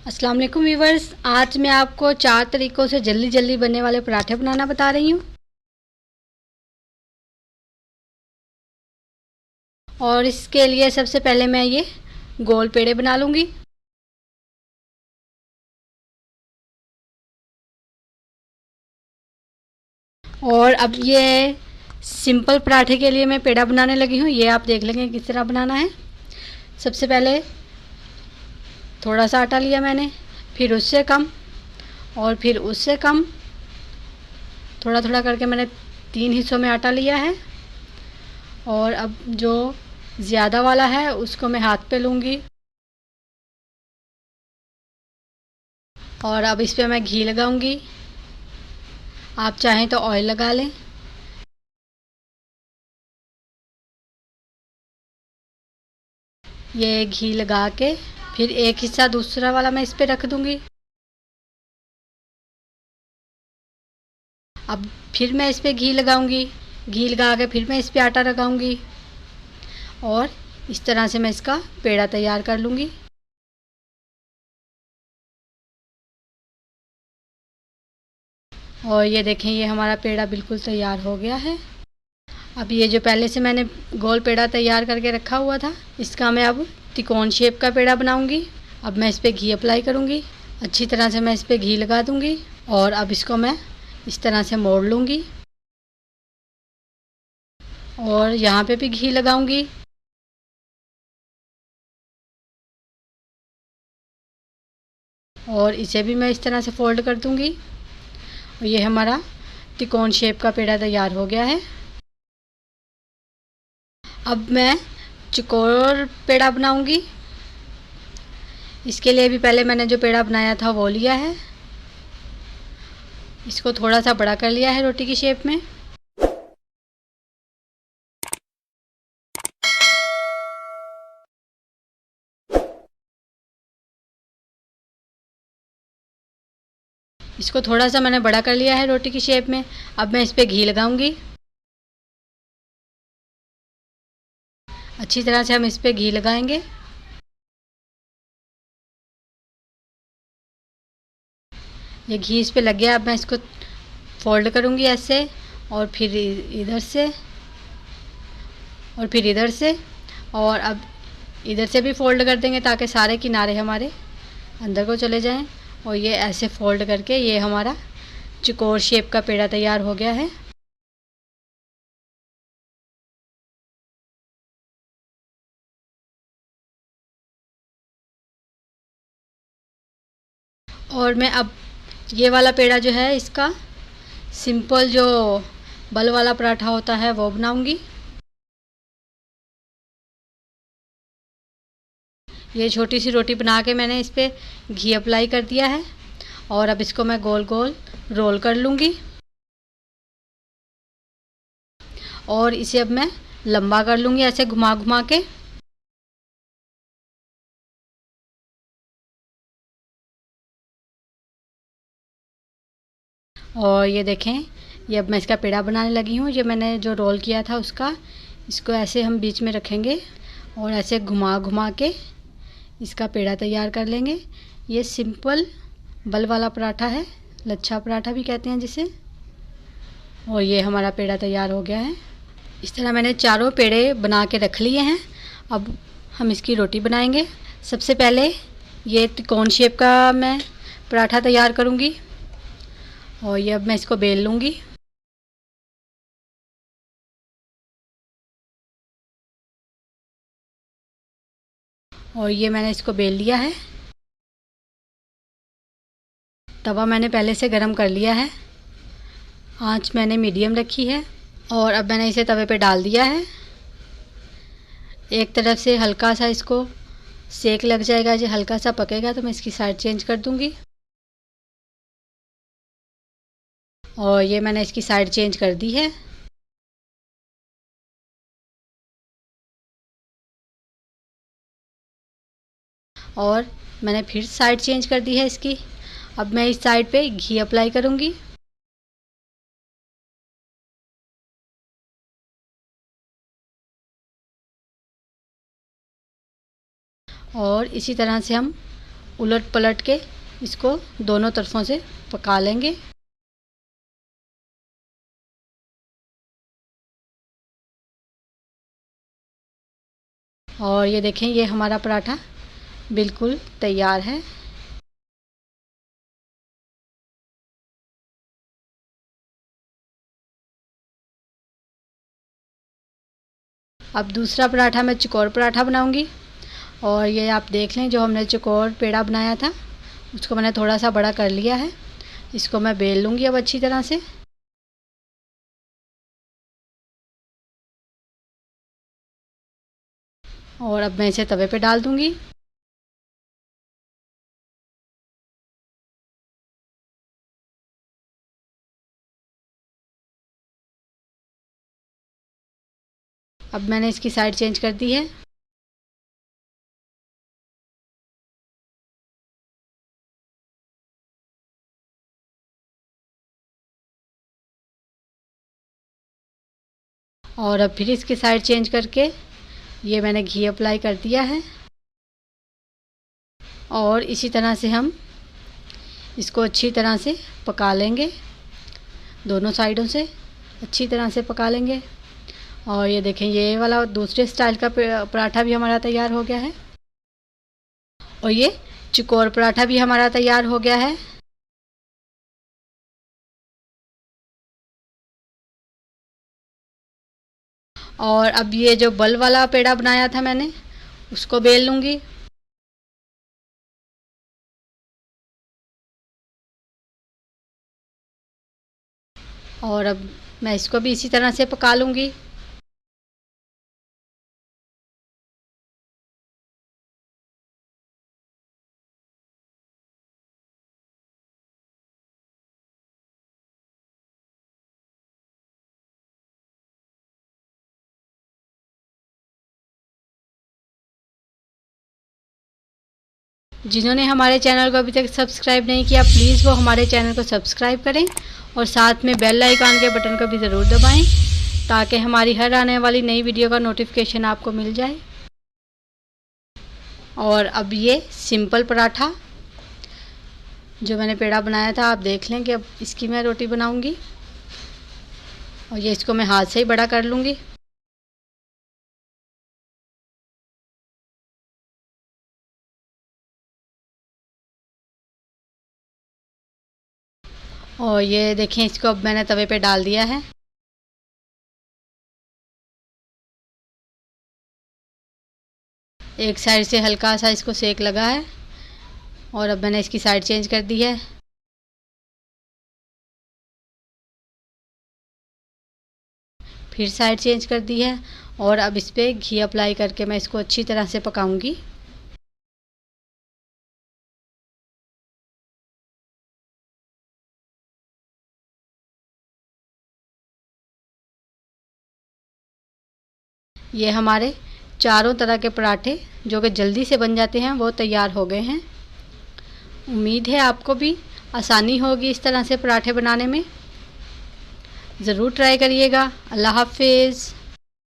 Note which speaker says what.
Speaker 1: अस्सलाम वालेकुम व्यूवर्स। आज मैं आपको 4 तरीक़ों से जल्दी जल्दी बनने वाले पराठे बनाना बता रही हूँ। और इसके लिए सबसे पहले मैं ये गोल पेड़े बना लूँगी। और अब ये सिंपल पराठे के लिए मैं पेड़ा बनाने लगी हूँ। ये आप देख लेंगे किस तरह बनाना है। सबसे पहले थोड़ा सा आटा लिया मैंने, फिर उससे कम और फिर उससे कम, थोड़ा थोड़ा करके मैंने 3 हिस्सों में आटा लिया है। और अब जो ज़्यादा वाला है उसको मैं हाथ पे लूँगी और अब इस पे मैं घी लगाऊंगी। आप चाहें तो ऑयल लगा लें। ये घी लगा के फिर एक हिस्सा दूसरा वाला मैं इस पे रख दूंगी। अब फिर मैं इस पे घी लगाऊंगी, घी लगा के फिर मैं इस पे आटा लगाऊंगी और इस तरह से मैं इसका पेड़ा तैयार कर लूँगी। और ये देखें, ये हमारा पेड़ा बिल्कुल तैयार हो गया है। अब ये जो पहले से मैंने गोल पेड़ा तैयार करके रखा हुआ था, इसका मैं अब त्रिकोण शेप का पेड़ा बनाऊंगी। अब मैं इस पर घी अप्लाई करूंगी, अच्छी तरह से मैं इस पर घी लगा दूंगी और अब इसको मैं इस तरह से मोड़ लूँगी और यहाँ पे भी घी लगाऊंगी। और इसे भी मैं इस तरह से फोल्ड कर दूंगी और ये हमारा त्रिकोण शेप का पेड़ा तैयार हो गया है। अब मैं चौकोर पेड़ा बनाऊंगी। इसके लिए भी पहले मैंने जो पेड़ा बनाया था वो लिया है, इसको थोड़ा सा बड़ा कर लिया है रोटी की शेप में। इसको थोड़ा सा मैंने बड़ा कर लिया है रोटी की शेप में। अब मैं इस पर घी लगाऊंगी, अच्छी तरह से हम इस पर घी लगाएंगे। ये घी इस पे लग गया। अब मैं इसको फोल्ड करूंगी ऐसे और फिर इधर से और फिर इधर से और अब इधर से भी फोल्ड कर देंगे ताकि सारे किनारे हमारे अंदर को चले जाएं। और ये ऐसे फोल्ड करके ये हमारा चौकोर शेप का पेड़ा तैयार हो गया है। और मैं अब ये वाला पेड़ा जो है, इसका सिंपल जो बल वाला पराठा होता है वो बनाऊंगी। ये छोटी सी रोटी बना के मैंने इस पर घी अप्लाई कर दिया है और अब इसको मैं गोल गोल रोल कर लूँगी और इसे अब मैं लंबा कर लूँगी ऐसे घुमा घुमा के। और ये देखें, ये अब मैं इसका पेड़ा बनाने लगी हूँ। ये मैंने जो रोल किया था उसका, इसको ऐसे हम बीच में रखेंगे और ऐसे घुमा घुमा के इसका पेड़ा तैयार कर लेंगे। ये सिंपल बल वाला पराठा है, लच्छा पराठा भी कहते हैं जिसे। और ये हमारा पेड़ा तैयार हो गया है। इस तरह मैंने चारों पेड़े बना के रख लिए हैं। अब हम इसकी रोटी बनाएंगे। सबसे पहले ये त्रिकोण शेप का मैं पराठा तैयार करूँगी और ये अब मैं इसको बेल लूँगी। और ये मैंने इसको बेल लिया है। तवा मैंने पहले से गरम कर लिया है, आंच मैंने मीडियम रखी है और अब मैंने इसे तवे पे डाल दिया है। एक तरफ से हल्का सा इसको सेक लग जाएगा, जो हल्का सा पकेगा तो मैं इसकी साइड चेंज कर दूंगी। और ये मैंने इसकी साइड चेंज कर दी है। और मैंने फिर साइड चेंज कर दी है इसकी। अब मैं इस साइड पे घी अप्लाई करूँगी और इसी तरह से हम उलट पलट के इसको दोनों तरफों से पका लेंगे। और ये देखें, ये हमारा पराठा बिल्कुल तैयार है। अब दूसरा पराठा मैं चौकोर पराठा बनाऊंगी। और ये आप देख लें, जो हमने चौकोर पेड़ा बनाया था उसको मैंने थोड़ा सा बड़ा कर लिया है। इसको मैं बेल लूँगी अब अच्छी तरह से। और अब मैं इसे तवे पे डाल दूँगी। अब मैंने इसकी साइड चेंज कर दी है। और अब फिर इसकी साइड चेंज करके ये मैंने घी अप्लाई कर दिया है। और इसी तरह से हम इसको अच्छी तरह से पका लेंगे, दोनों साइडों से अच्छी तरह से पका लेंगे। और ये देखें, ये वाला दूसरे स्टाइल का पराठा भी हमारा तैयार हो गया है। और ये चौकोर पराठा भी हमारा तैयार हो गया है। और अब ये जो बल वाला पेड़ा बनाया था मैंने, उसको बेल लूँगी। और अब मैं इसको भी इसी तरह से पका लूँगी। जिन्होंने हमारे चैनल को अभी तक सब्सक्राइब नहीं किया, प्लीज़ वो हमारे चैनल को सब्सक्राइब करें और साथ में बेल आइकन के बटन को भी ज़रूर दबाएं, ताकि हमारी हर आने वाली नई वीडियो का नोटिफिकेशन आपको मिल जाए। और अब ये सिंपल पराठा जो मैंने पेड़ा बनाया था, आप देख लें कि अब इसकी मैं रोटी बनाऊंगी। और ये इसको मैं हाथ से ही बड़ा कर लूँगी। और ये देखें, इसको अब मैंने तवे पे डाल दिया है। एक साइड से हल्का सा इसको सेक लगा है। और अब मैंने इसकी साइड चेंज कर दी है। फिर साइड चेंज कर दी है। और अब इस पर घी अप्लाई करके मैं इसको अच्छी तरह से पकाऊंगी। ये हमारे चारों तरह के पराठे जो कि जल्दी से बन जाते हैं वो तैयार हो गए हैं। उम्मीद है आपको भी आसानी होगी इस तरह से पराठे बनाने में। ज़रूर ट्राई करिएगा। अल्लाह हाफिज़।